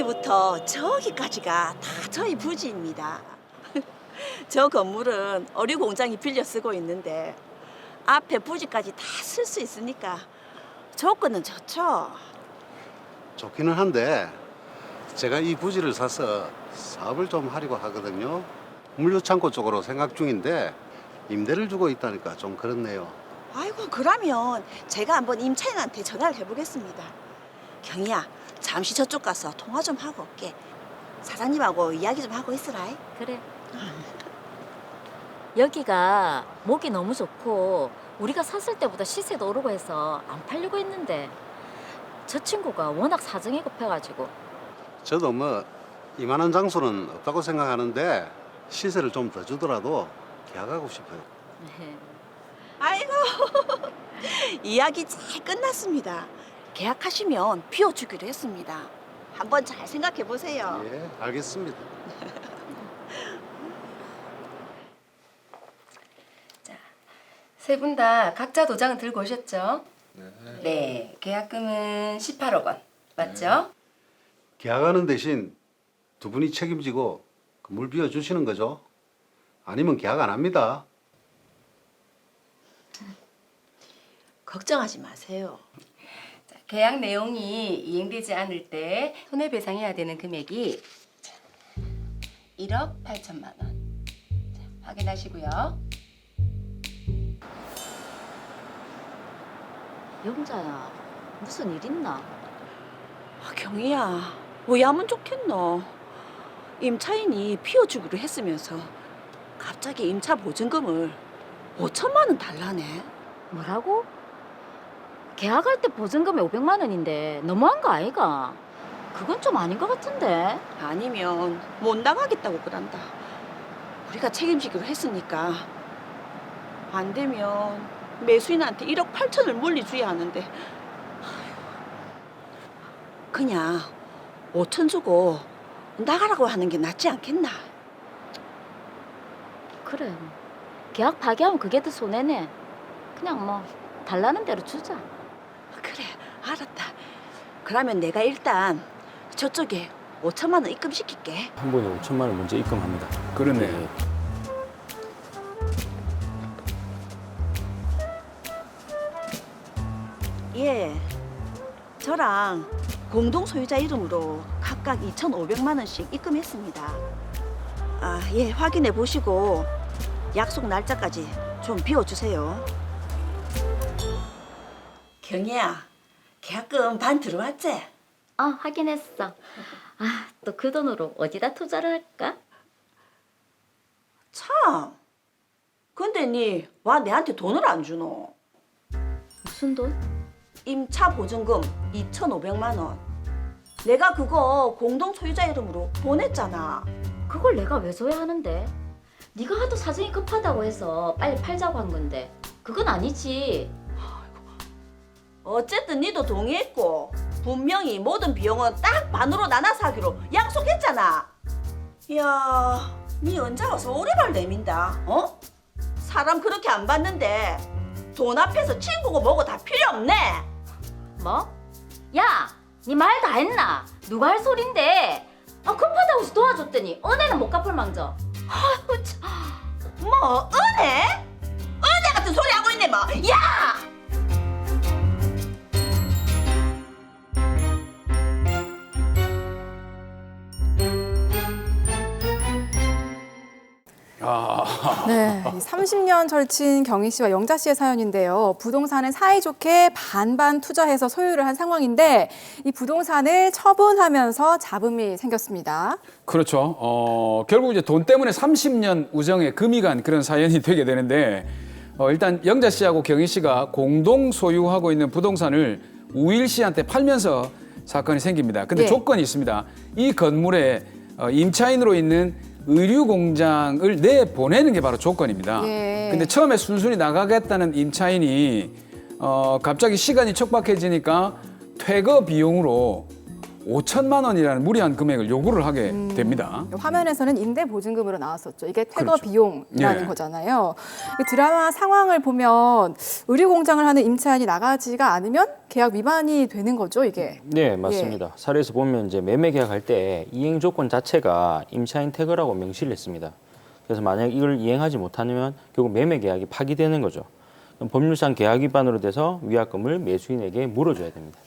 여기부터 저기까지가 다 저희 부지입니다. 저 건물은 어류 공장이 빌려 쓰고 있는데 앞에 부지까지 다 쓸 수 있으니까 조건은 좋죠. 좋기는 한데 제가 이 부지를 사서 사업을 좀 하려고 하거든요. 물류창고 쪽으로 생각 중인데 임대를 주고 있다니까 좀 그렇네요. 아이고, 그러면 제가 한번 임차인한테 전화를 해보겠습니다. 경희야, 잠시 저쪽 가서 통화 좀 하고 올게. 사장님하고 이야기 좀 하고 있으라. 그래. 여기가 목이 너무 좋고 우리가 샀을 때보다 시세도 오르고 해서 안 팔려고 했는데 저 친구가 워낙 사정이 급해가지고. 저도 뭐 이만한 장소는 없다고 생각하는데 시세를 좀 더 주더라도 계약하고 싶어요. 아이고, 이야기 잘 끝났습니다. 계약하시면 비워주기로 했습니다. 한번 잘 생각해 보세요. 예, 알겠습니다. 세 분 다 각자 도장을 들고 오셨죠? 네. 계약금은 18억 원. 맞죠? 계약하는 대신 두 분이 책임지고 건물 비워주시는 거죠? 아니면 계약 안 합니다. 걱정하지 마세요. 자, 계약 내용이 이행되지 않을 때 손해배상해야 되는 금액이 1억 8천만 원. 자, 확인하시고요. 영자야, 무슨 일 있나? 경희야, 왜 하면 좋겠노? 임차인이 비워주기로 했으면서 갑자기 임차 보증금을 5천만 원 달라네. 뭐라고? 계약할 때 보증금이 500만 원인데 너무한 거 아이가? 그건 좀 아닌 것 같은데. 아니면 못 나가겠다고 그런다. 우리가 책임지기로 했으니까 안 되면 매수인한테 1억 8천을 물리줘야 하는데 그냥 5천 주고 나가라고 하는 게 낫지 않겠나? 그래, 계약 파기하면 그게 더 손해네. 그냥 뭐 달라는 대로 주자. 그래, 알았다. 그러면 내가 일단 저쪽에 5천만 원 입금시킬게. 한 번에 5천만 원 먼저 입금합니다. 그러네. 예, 저랑 공동 소유자 이름으로 각각 2,500만 원씩 입금했습니다. 아, 예, 확인해 보시고 약속 날짜까지 좀 비워주세요. 경희야, 계약금 반 들어왔지? 확인했어. 또 그 돈으로 어디다 투자를 할까? 참, 근데 니 와 내한테 돈을 안 주노? 무슨 돈? 임차 보증금 2,500만 원. 내가 그거 공동 소유자 이름으로 보냈잖아. 그걸 내가 왜 줘야 하는데? 네가 하도 사정이 급하다고 해서 빨리 팔자고 한 건데 그건 아니지. 어쨌든 니도 동의했고 분명히 모든 비용은 딱 반으로 나눠서 하기로 약속했잖아. 이야, 니 언제 와서 오리발 내민다, 어? 사람 그렇게 안 봤는데 돈 앞에서 친구고 뭐고 다 필요 없네. 뭐? 야, 네 말 다 했나? 누가 할 소린데? 급하다고 해서 도와줬더니 은혜는 못 갚을 망정. 아이고 참. 뭐 은혜? 은혜 같은 소리 하고 있네 뭐. 야! 네, 30년 절친 경희 씨와 영자 씨의 사연인데요. 부동산을 사이좋게 반반 투자해서 소유를 한 상황인데 이 부동산을 처분하면서 잡음이 생겼습니다. 그렇죠. 결국 이제 돈 때문에 30년 우정에 금이 간 그런 사연이 되게 되는데 일단 영자 씨하고 경희 씨가 공동 소유하고 있는 부동산을 우일 씨한테 팔면서 사건이 생깁니다. 근데 예. 조건이 있습니다. 이 건물에 임차인으로 있는 의류 공장을 내보내는 게 바로 조건입니다. 예. 근데 처음에 순순히 나가겠다는 임차인이 갑자기 시간이 촉박해지니까 퇴거 비용으로 5천만 원이라는 무리한 금액을 요구를 하게 됩니다. 화면에서는 임대 보증금으로 나왔었죠. 이게 퇴거 그렇죠. 비용이라는 예. 거잖아요. 이 드라마 상황을 보면 의류 공장을 하는 임차인이 나가지가 않으면 계약 위반이 되는 거죠, 이게. 네, 맞습니다. 사례에서 보면 이제 매매 계약할 때 이행 조건 자체가 임차인 퇴거라고 명시를 했습니다. 그래서 만약 이걸 이행하지 못하면 결국 매매 계약이 파기되는 거죠. 그럼 법률상 계약 위반으로 돼서 위약금을 매수인에게 물어줘야 됩니다.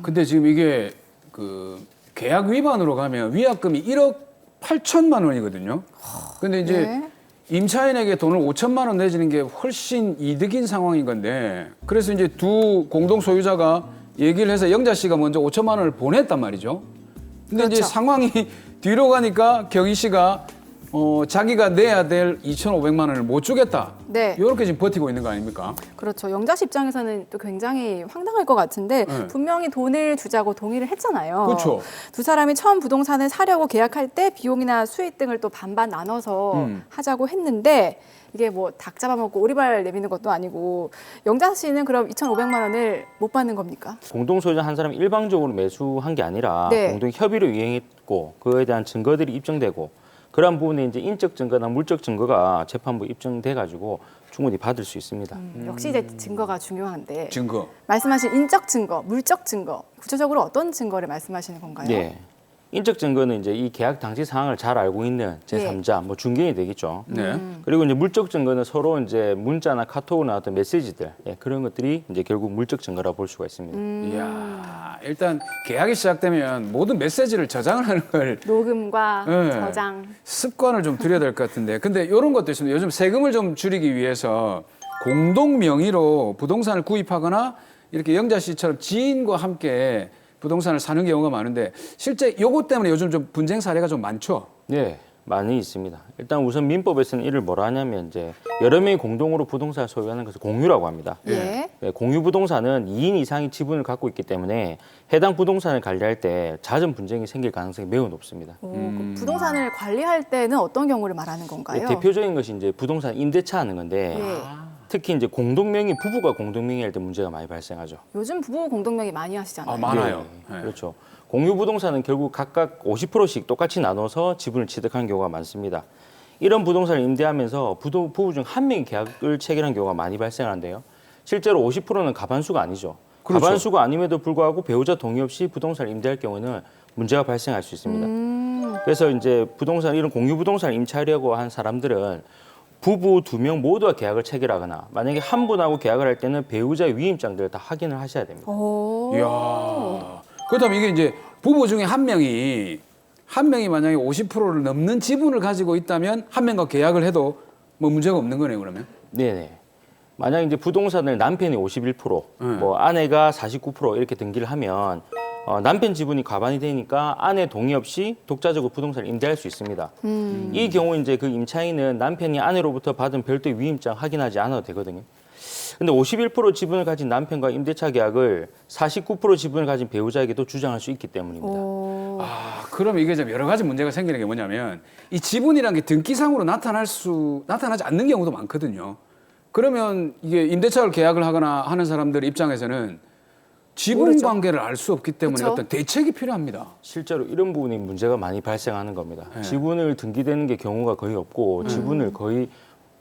근데 지금 이게 그 계약 위반으로 가면 위약금이 1억 8천만 원이거든요. 근데 이제 네. 임차인에게 돈을 5천만 원 내주는 게 훨씬 이득인 상황인 건데 그래서 이제 두 공동 소유자가 얘기를 해서 영자 씨가 먼저 5천만 원을 보냈단 말이죠. 근데 이제 그렇죠. 상황이 뒤로 가니까 경희 씨가 자기가 내야 될 2,500만 원을 못 주겠다. 네. 이렇게 지금 버티고 있는 거 아닙니까? 그렇죠. 영자 씨 입장에서는 또 굉장히 황당할 것 같은데 네. 분명히 돈을 주자고 동의를 했잖아요. 그렇죠. 두 사람이 처음 부동산을 사려고 계약할 때 비용이나 수익 등을 또 반반 나눠서 하자고 했는데 이게 뭐 닭 잡아먹고 오리발 내미는 것도 아니고 영자 씨는 그럼 2,500만 원을 못 받는 겁니까? 공동 소유자 한 사람이 일방적으로 매수한 게 아니라 네. 공동 협의로 이행했고 그거에 대한 증거들이 입증되고 그러한 부분에 이제 인적 증거나 물적 증거가 재판부에 입증돼 가지고 충분히 받을 수 있습니다. 역시 이제 증거가 중요한데 증거. 말씀하신 인적 증거, 물적 증거 구체적으로 어떤 증거를 말씀하시는 건가요? 네. 인적 증거는 이제 이 계약 당시 상황을 잘 알고 있는 제3자, 뭐 중개인이 되겠죠. 네. 그리고 이제 물적 증거는 서로 이제 문자나 카톡으로 나왔던 메시지들, 그런 것들이 이제 결국 물적 증거라고 볼 수가 있습니다. 이야, 일단 계약이 시작되면 모든 메시지를 저장을 하는 걸 녹음과 네. 저장. 습관을 좀 들여야 될 것 같은데 근데 이런 것도 있습니다. 요즘 세금을 좀 줄이기 위해서 공동 명의로 부동산을 구입하거나 이렇게 영자 씨처럼 지인과 함께 부동산을 사는 경우가 많은데 실제 요것 때문에 요즘 좀 분쟁 사례가 좀 많죠. 네, 많이 있습니다. 일단 우선 민법에서는 이를 뭐라 하냐면 이제 여러 명이 공동으로 부동산을 소유하는 것을 공유라고 합니다. 예. 네, 공유 부동산은 2인 이상의 지분을 갖고 있기 때문에 해당 부동산을 관리할 때 잦은 분쟁이 생길 가능성이 매우 높습니다. 그 부동산을 관리할 때는 어떤 경우를 말하는 건가요? 대표적인 것이 이제 부동산 임대차 하는 건데 예. 특히 이제 공동명의 부부가 공동명의 할 때 문제가 많이 발생하죠. 요즘 부부 공동명의 많이 하시잖아요. 아, 많아요. 예, 네. 그렇죠. 공유 부동산은 결국 각각 50%씩 똑같이 나눠서 지분을 취득하는 경우가 많습니다. 이런 부동산을 임대하면서 부부 중 한 명이 계약을 체결한 경우가 많이 발생하는데요. 실제로 50%는 가반수가 아니죠. 그렇죠. 가반수가 아님에도 불구하고 배우자 동의 없이 부동산을 임대할 경우는 문제가 발생할 수 있습니다. 그래서 이제 부동산 이런 공유 부동산을 임차하려고 한 사람들은 부부 2명 모두가 계약을 체결하거나 만약에 한 분하고 계약을 할 때는 배우자의 위임장들을 다 확인을 하셔야 됩니다. 오. 이야. 그렇다면 이게 이제 부부 중에 한 명이 만약에 50%를 넘는 지분을 가지고 있다면 한 명과 계약을 해도 뭐 문제가 없는 거네요, 그러면. 네네. 만약 이제 부동산을 남편이 51%, 뭐 아내가 49% 이렇게 등기를 하면 남편 지분이 과반이 되니까 아내 동의 없이 독자적으로 부동산을 임대할 수 있습니다. 이 경우 이제 그 임차인은 남편이 아내로부터 받은 별도의 위임장 확인하지 않아도 되거든요. 근데 51% 지분을 가진 남편과 임대차 계약을 49% 지분을 가진 배우자에게도 주장할 수 있기 때문입니다. 아, 그럼 이게 좀 여러 가지 문제가 생기는 게 뭐냐면 이 지분이라는 게 등기상으로 나타나지 않는 경우도 많거든요. 그러면 이게 임대차를 계약을 하거나 하는 사람들 입장에서는 지분 모르죠. 관계를 알 수 없기 때문에 그쵸? 어떤 대책이 필요합니다. 실제로 이런 부분이 문제가 많이 발생하는 겁니다. 네. 지분을 등기되는 게 경우가 거의 없고 지분을 거의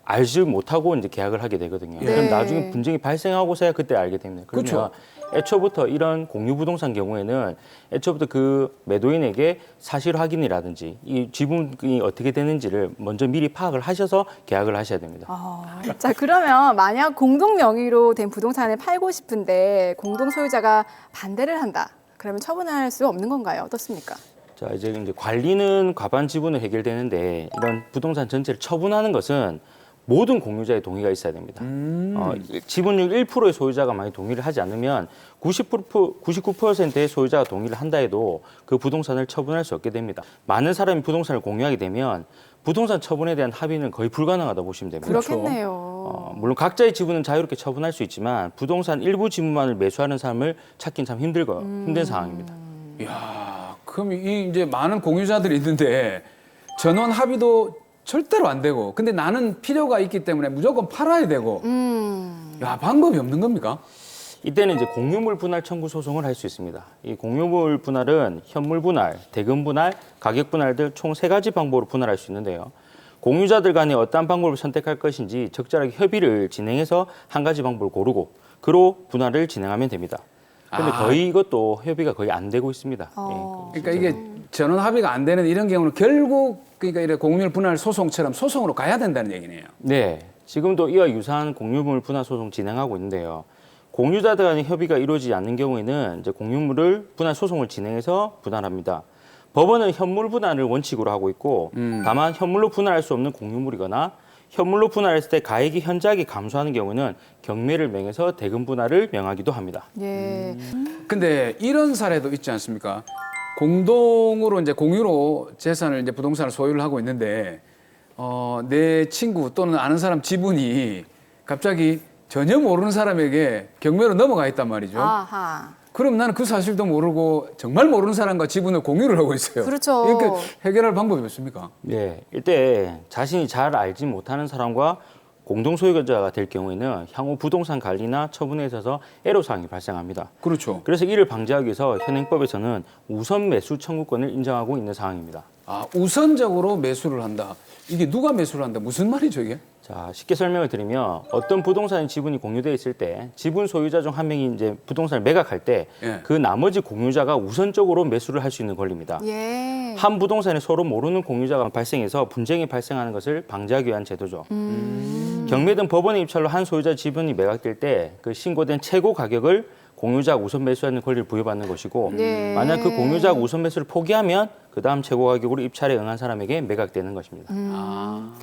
알지 못하고 이제 계약을 하게 되거든요. 네. 그럼 나중에 분쟁이 발생하고서야 그때 알게 됩니다. 그러면 그렇죠. 애초부터 이런 공유 부동산 경우에는 애초부터 그 매도인에게 사실 확인이라든지 이 지분이 어떻게 되는지를 먼저 미리 파악을 하셔서 계약을 하셔야 됩니다. 자, 그러면 만약 공동 명의로 된 부동산을 팔고 싶은데 공동 소유자가 반대를 한다. 그러면 처분할 수 없는 건가요? 어떻습니까? 자, 이제 관리는 과반 지분을 해결되는데 이런 부동산 전체를 처분하는 것은 모든 공유자의 동의가 있어야 됩니다. 지분율 1%의 소유자가 만약 동의를 하지 않으면 99%의 소유자가 동의를 한다 해도 그 부동산을 처분할 수 없게 됩니다. 많은 사람이 부동산을 공유하게 되면 부동산 처분에 대한 합의는 거의 불가능하다고 보시면 됩니다. 그렇겠네요. 물론 각자의 지분은 자유롭게 처분할 수 있지만 부동산 일부 지분만을 매수하는 사람을 찾긴 참 힘든 상황입니다. 이야, 그럼 이 이제 많은 공유자들이 있는데 전원 합의도 절대로 안 되고 근데 나는 필요가 있기 때문에 무조건 팔아야 되고 야, 방법이 없는 겁니까? 이때는 이제 공유물 분할 청구 소송을 할 수 있습니다. 이 공유물 분할은 현물 분할, 대금 분할, 가격 분할 등 총 3가지 방법으로 분할할 수 있는데요. 공유자들 간에 어떤 방법을 선택할 것인지 적절하게 협의를 진행해서 한 가지 방법을 고르고 그로 분할을 진행하면 됩니다. 근데 거의 이것도 협의가 거의 안 되고 있습니다. 그러니까 이게 전원 합의가 안 되는 이런 경우는 결국 그러니까 이런 공유물 분할 소송처럼 소송으로 가야 된다는 얘기네요. 네, 지금도 이와 유사한 공유물 분할 소송 진행하고 있는데요. 공유자들 간의 협의가 이루어지지 않는 경우에는 이제 공유물을 분할 소송을 진행해서 분할합니다. 법원은 현물 분할을 원칙으로 하고 있고 다만 현물로 분할할 수 없는 공유물이거나 현물로 분할했을 때 가액이 현저하게 감소하는 경우는 경매를 명해서 대금 분할을 명하기도 합니다. 예. 근데 이런 사례도 있지 않습니까? 공동으로 이제 공유로 재산을 이제 부동산을 소유를 하고 있는데 내 친구 또는 아는 사람 지분이 갑자기 전혀 모르는 사람에게 경매로 넘어가 있단 말이죠. 아하. 그럼 나는 그 사실도 모르고 정말 모르는 사람과 지분을 공유를 하고 있어요. 그렇죠. 이렇게 해결할 방법이 없습니까? 네, 이때 자신이 잘 알지 못하는 사람과 공동 소유자가 될 경우에는 향후 부동산 관리나 처분에 있어서 애로사항이 발생합니다. 그렇죠. 그래서 이를 방지하기 위해서 현행법에서는 우선 매수 청구권을 인정하고 있는 상황입니다. 아, 우선적으로 매수를 한다. 이게 누가 매수를 한다? 무슨 말이죠, 이게? 자, 쉽게 설명을 드리면 어떤 부동산 지분이 공유되어 있을 때 지분 소유자 중 한 명이 이제 부동산을 매각할 때 그 예. 나머지 공유자가 우선적으로 매수를 할 수 있는 권리입니다. 예. 한 부동산에 서로 모르는 공유자가 발생해서 분쟁이 발생하는 것을 방지하기 위한 제도죠. 경매 등 법원의 입찰로 한 소유자 지분이 매각될 때 그 신고된 최고 가격을 공유자가 우선 매수하는 권리를 부여받는 것이고 네. 만약 그 공유자가 우선 매수를 포기하면 그 다음 최고 가격으로 입찰에 응한 사람에게 매각되는 것입니다. 아.